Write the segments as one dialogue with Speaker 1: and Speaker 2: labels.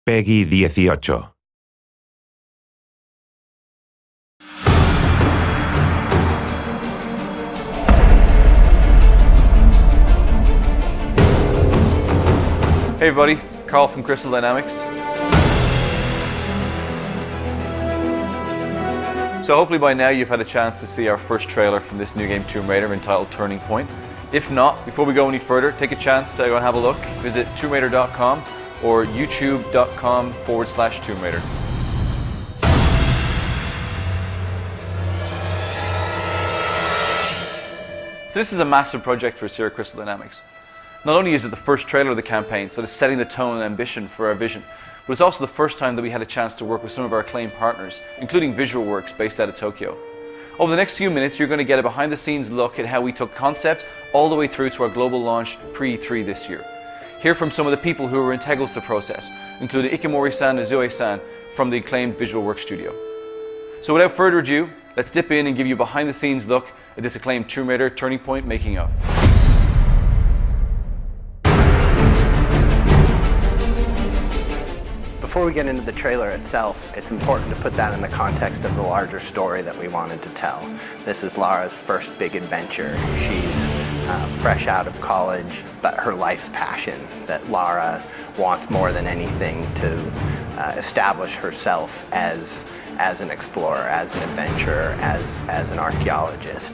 Speaker 1: Peggy 18.
Speaker 2: Hey everybody, Carl from Crystal Dynamics. So hopefully by now you've had a chance to see our first trailer from this new game Tomb Raider entitled Turning Point. If not, before we go any further, take a chance to go and have a look. Visit tombRaider.com or youtube.com/Tomb Raider. So this is a massive project for us here at Crystal Dynamics. Not only is it the first trailer of the campaign, so it's setting the tone and ambition for our vision, but it's also the first time that we had a chance to work with some of our acclaimed partners, including Visual Works based out of Tokyo. Over the next few minutes, you're going to get a behind-the-scenes look at how we took concept all the way through to our global launch pre-E3 this year. Hear from some of the people who were integral to the process, including Ikamori-san and Zoe-san from the acclaimed Visual Works studio. So without further ado, let's dip in and give you a behind-the-scenes look at this acclaimed Tomb Raider Turning Point making of.
Speaker 3: Before we get into the trailer itself, it's important to put that in the context of the larger story that we wanted to tell. This is Lara's first big adventure. She's fresh out of college, but her life's passion, that Lara wants more than anything to establish herself as an explorer, as an adventurer, as an archaeologist.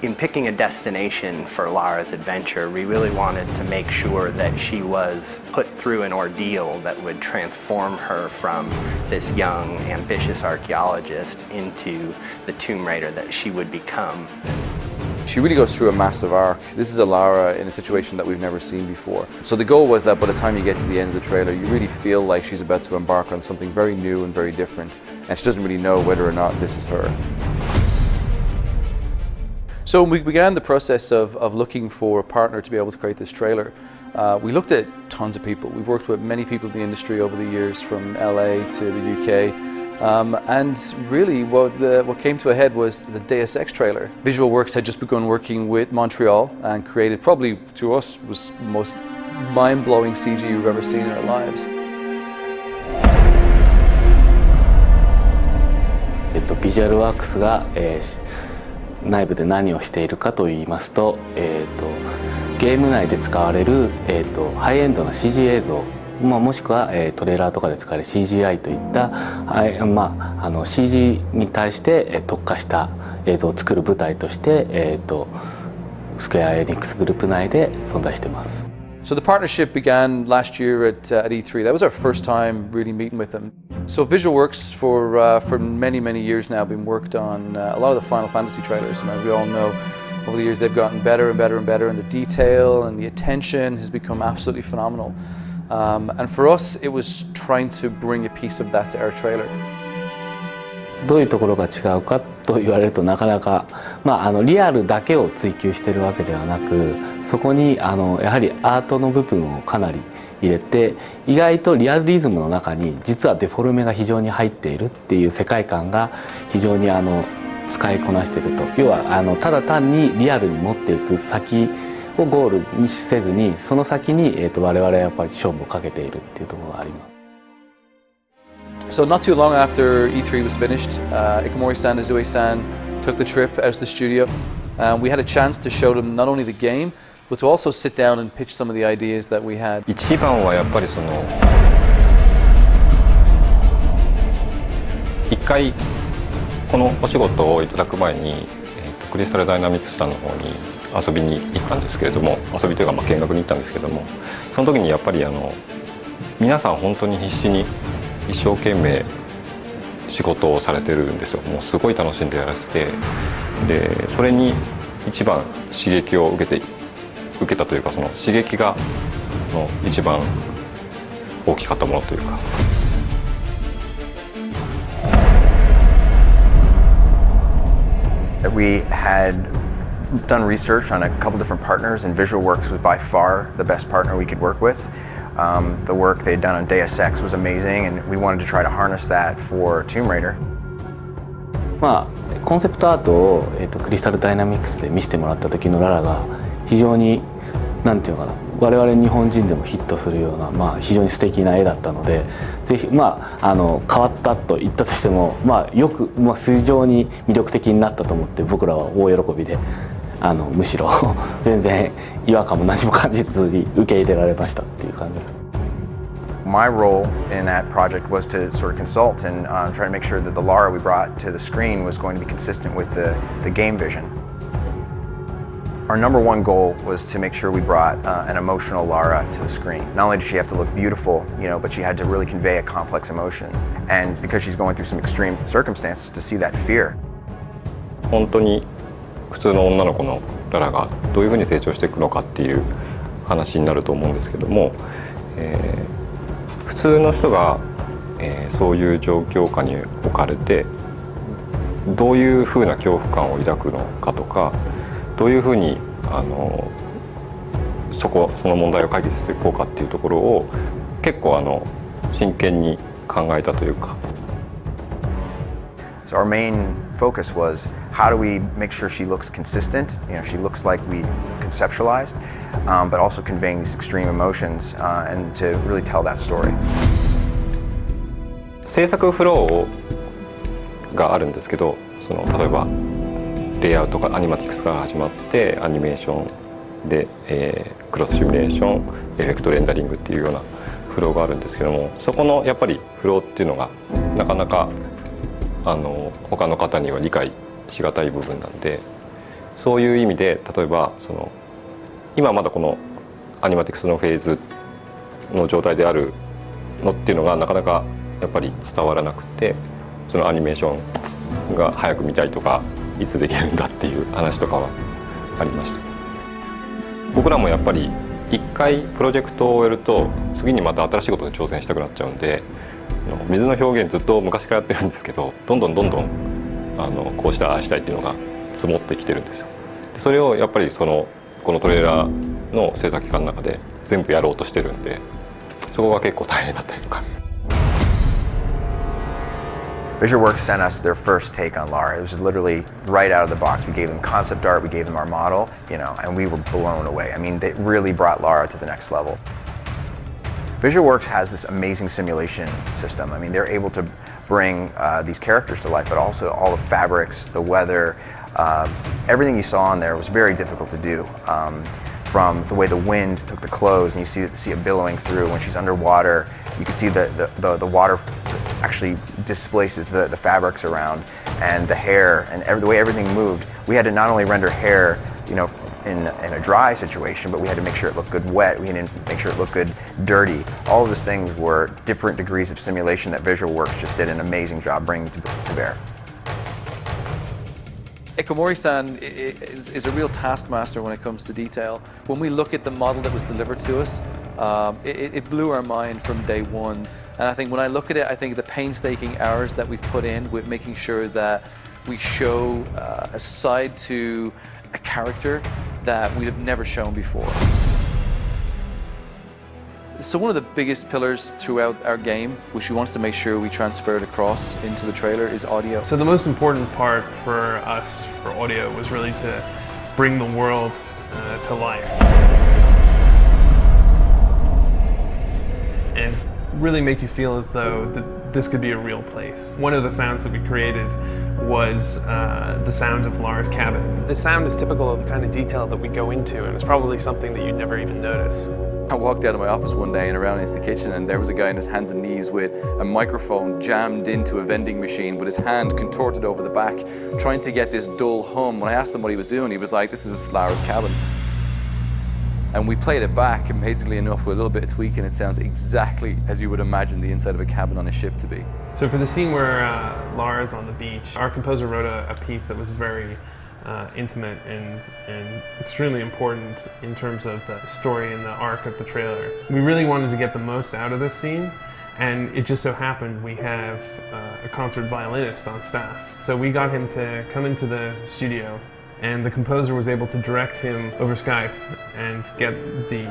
Speaker 3: In picking a destination for Lara's adventure, we really wanted to make sure that she was put through an ordeal that would transform her from this young, ambitious archaeologist into the Tomb Raider that she would become.
Speaker 2: She really goes through a massive arc. This is a Lara in a situation that we've never seen before. So the goal was that by the time you get to the end of the trailer, you really feel like she's about to embark on something very new and very different, and she doesn't really know whether or not this is her. So we began the process of looking for a partner to be able to create this trailer. We looked at tons of people. We've worked with many people in the industry over the years, from LA to the UK. And really what came to a head was the Deus Ex trailer. Visual Works had just begun working with Montreal and created probably, to us, was the most mind-blowing CG we've ever seen in our lives.
Speaker 4: Visual Works が内部で何をしているかといいますと、ゲーム内で使われる、ハイエンドな CG 映像、もしくは、トレーラーとかで使われる CGI といった、CG に対して、特化した映像を作る舞台として、スクエア・エニックスグループ内で存在しています。
Speaker 2: So the partnership began last year at E3. That was our first time really meeting with them. So Visual Works for many years now been worked on a lot of the Final Fantasy trailers, and as we all know, over the years they've gotten better and better and better, and the detail and the attention has become absolutely phenomenal. And for us, it was trying to bring a piece of that to our trailer.
Speaker 4: どういうところが違うかと言われるとなかなか、リアルだけを追求しているわけではなく、そこにやはりアートの部分をかなり入れて、意外とリアリズムの中に実はデフォルメが非常に入っているっていう世界観が非常に使いこなしていると。要はただ単にリアルに持っていく先をゴールにせずに、その先に我々はやっぱり勝負をかけているっていうところがあります。
Speaker 2: So not too long after E3 was finished, Ikamori-san and Zoe-san took the trip out to the studio. We had a chance to show them not only the game, but to also sit down and pitch some of the ideas that we had.
Speaker 5: 一番はやっぱり一回このお仕事をいただく前に、クリスタルダイナミクスさんの方に遊びに行ったんですけれども、遊びというか見学に行ったんですけども、その時にやっぱり皆さん本当に必死に一生懸命仕事をされてるんですよ。もうすごい楽しんでやらせて、でそれに一番刺激を受けたというか、その刺激が一番大きかったものというか。
Speaker 6: We had done research on a couple different partners, and Visual Works was by far the best partner we could work with. The work they'd done on Deus Ex was amazing, and we wanted to try to harness that for Tomb Raider.
Speaker 4: コンセプトアートを、クリスタルダイナミクスで見せてもらった時のララが非常になんていうのかな、我々日本人でもヒットするような、非常に素敵な絵だったので、ぜひ変わったと言ったとしても、よく、非常に魅力的になったと思って、僕らは大喜びでむしろ全然違和感も何も感じずに受け入れられましたっていう感じです。
Speaker 6: My role in that project was to sort of consult and try to make sure that the Lara we brought to the screen was going to be consistent with the game vision. Our number one goal was to make sure we brought an emotional Lara to the screen. Not only did she have to look beautiful, but she had to really convey a complex emotion. And because she's going through some extreme circumstances, to see that fear.
Speaker 5: 本当に普通の女の子のララがどういうふうに成長していくのかっていう話になると思うんですけども、普通の人が、そういう状況下に置かれてどういうふうな恐怖感を抱くのかとか、どういうふうにその問題を解決していこうかっていうところを結構真剣に考えたというか。
Speaker 6: So our main focus was how do we make sure she looks consistent, she looks like we conceptualized, but also conveying these extreme emotions and to really tell that story.
Speaker 5: 制作フローがあるんですけど、例えばレイアウトがアニマティクスから始まってアニメーションで、クロスシミュレーション、エフェクトレンダリングっていうようなフローがあるんですけども、そこのやっぱりフローっていうのがなかなか他の方には理解しがたい部分なんで、そういう意味で例えば今まだこのアニマティクスのフェーズの状態であるのっていうのがなかなかやっぱり伝わらなくて、そのアニメーションが早く見たいとかいつできるんだっていう話とかはありました。僕らもやっぱり一回プロジェクトを終えると次にまた新しいことに挑戦したくなっちゃうんで、水の表現ずっと昔からやってるんですけど、どんどんこうしたああしたいっていうのが積もってきてるんですよ。それをやっぱりこのトレーラーの制作期間の中で全部やろうとしてるんで、そこが結構大変だったりとか。
Speaker 6: VisualWorks sent us their first take on Lara. It was literally right out of the box. We gave them concept art, we gave them our model, and we were blown away. I mean, they really brought Lara to the next level. VisualWorks has this amazing simulation system. I mean, they're able to bring these characters to life, but also all the fabrics, the weather, everything you saw on there was very difficult to do. From the way the wind took the clothes, and you see it billowing through. When she's underwater, you can see the water actually displaces the fabrics around, and the hair, and the way everything moved. We had to not only render hair, in a dry situation, but we had to make sure it looked good wet. We had to make sure it looked good dirty. All of those things were different degrees of simulation that VisualWorks just did an amazing job bringing to bear.
Speaker 2: Ikomori-san is a real taskmaster when it comes to detail. When we look at the model that was delivered to us, it blew our mind from day one. And I think when I look at it, I think the painstaking hours that we've put in with making sure that we show a side to a character that we'd have never shown before. So one of the biggest pillars throughout our game, which we wanted to make sure we transferred across into the trailer, is audio.
Speaker 1: So the most important part for us for audio was really to bring the world to life. And really make you feel as though this could be a real place. One of the sounds that we created was the sound of Lara's cabin. The sound is typical of the kind of detail that we go into, and it's probably something that you'd never even notice.
Speaker 2: I walked out of my office one day and around into the kitchen, and there was a guy on his hands and knees with a microphone jammed into a vending machine with his hand contorted over the back, trying to get this dull hum. When I asked him what he was doing, he was like, "This is Lara's cabin." And we played it back, amazingly enough, with a little bit of tweaking, it sounds exactly as you would imagine the inside of a cabin on a ship to be.
Speaker 1: So for the scene where Lara's on the beach, our composer wrote a piece that was very intimate and extremely important in terms of the story and the arc of the trailer. We really wanted to get the most out of this scene, and it just so happened we have a concert violinist on staff. So we got him to come into the studio, and the composer was able to direct him over Skype and get the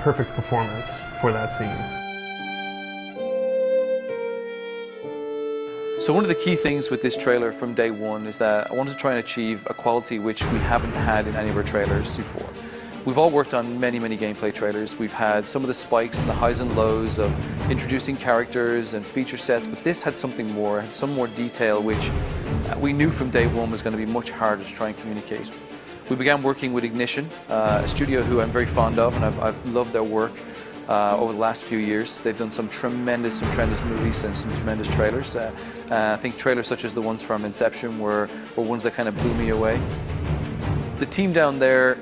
Speaker 1: perfect performance for that scene.
Speaker 2: So one of the key things with this trailer from day one is that I wanted to try and achieve a quality which we haven't had in any of our trailers before. We've all worked on many gameplay trailers. We've had some of the spikes and the highs and lows of introducing characters and feature sets, but this had something more, had some more detail, which we knew from day one was going to be much harder to try and communicate. We began working with Ignition, a studio who I'm very fond of, and I've loved their work over the last few years. They've done some tremendous movies and some tremendous trailers. I think trailers such as the ones from Inception were ones that kind of blew me away. The team down there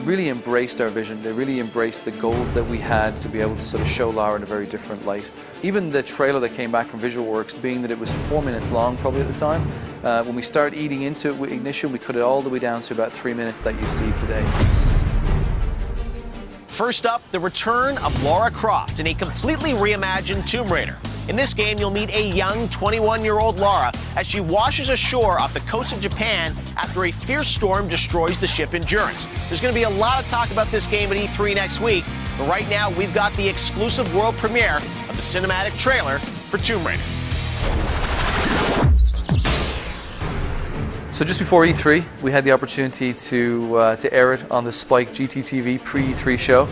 Speaker 2: really embraced our vision. They really embraced the goals that we had to be able to sort of show Lara in a very different light. Even the trailer that came back from VisualWorks, being that it was 4 minutes long probably at the time, when we started eating into it with Ignition, we cut it all the way down to about 3 minutes that you see today.
Speaker 7: First up, the return of Lara Croft in a completely reimagined Tomb Raider. In this game, you'll meet a young 21-year-old Lara as she washes ashore off the coast of Japan after a fierce storm destroys the ship Endurance. There's going to be a lot of talk about this game at E3 next week, but right now we've got the exclusive world premiere of the cinematic trailer for Tomb Raider.
Speaker 2: So just before E3, we had the opportunity to air it on the Spike GTTV pre-E3 show.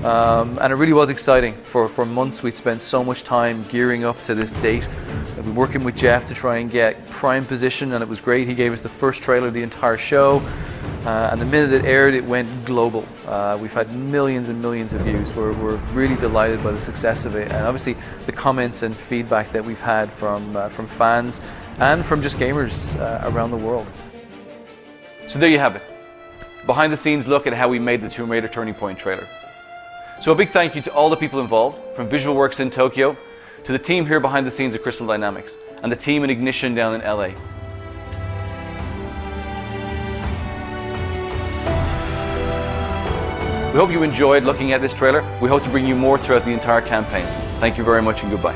Speaker 2: And it really was exciting. For months we'd spent so much time gearing up to this date. We've been working with Jeff to try and get prime position, and it was great. He gave us the first trailer of the entire show, and the minute it aired it went global. We've had millions and millions of views. We're really delighted by the success of it, and obviously the comments and feedback that we've had from fans and from just gamers around the world. So there you have it. Behind the scenes look at how we made the Tomb Raider Turning Point trailer. So a big thank you to all the people involved, from VisualWorks in Tokyo, to the team here behind the scenes at Crystal Dynamics, and the team in Ignition down in LA. We hope you enjoyed looking at this trailer. We hope to bring you more throughout the entire campaign. Thank you very much and goodbye.